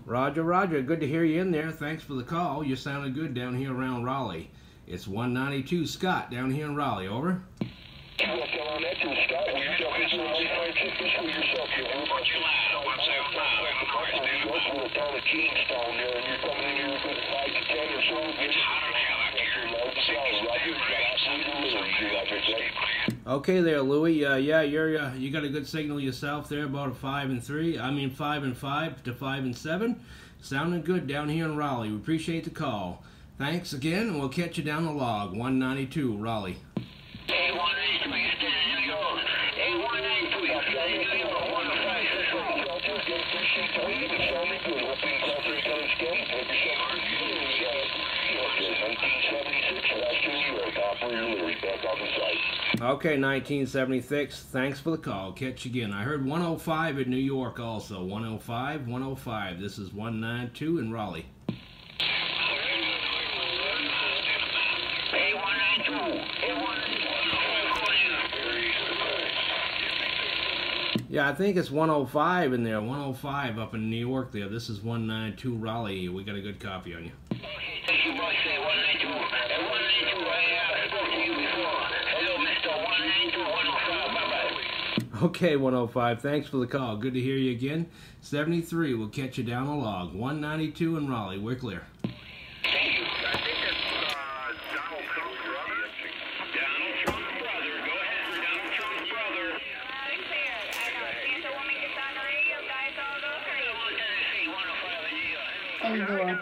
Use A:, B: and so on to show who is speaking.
A: Roger, Roger. Good to hear you in there. Thanks for the call. You sounded good down here around Raleigh. It's 192 Scott down here in Raleigh. Over. Okay there, Louie. Yeah, you got a good signal yourself there, about a 5 and 3. I mean 5 and 5 to 5 and 7. Sounding good down here in Raleigh. We appreciate the call. Thanks again, and we'll catch you down the log. 192 Raleigh. Okay, 1976. Thanks for the call. Catch you again. I heard 105 in New York also. 105, 105. This is 192 in Raleigh. Yeah, I think it's 105 in there. 105 up in New York there. This is 192 Raleigh. We got a good copy on you. Okay, 105. Thanks for the call. Good to hear you again. 73. We'll catch you down the log. 192 in Raleigh. We're clear.
B: And go on.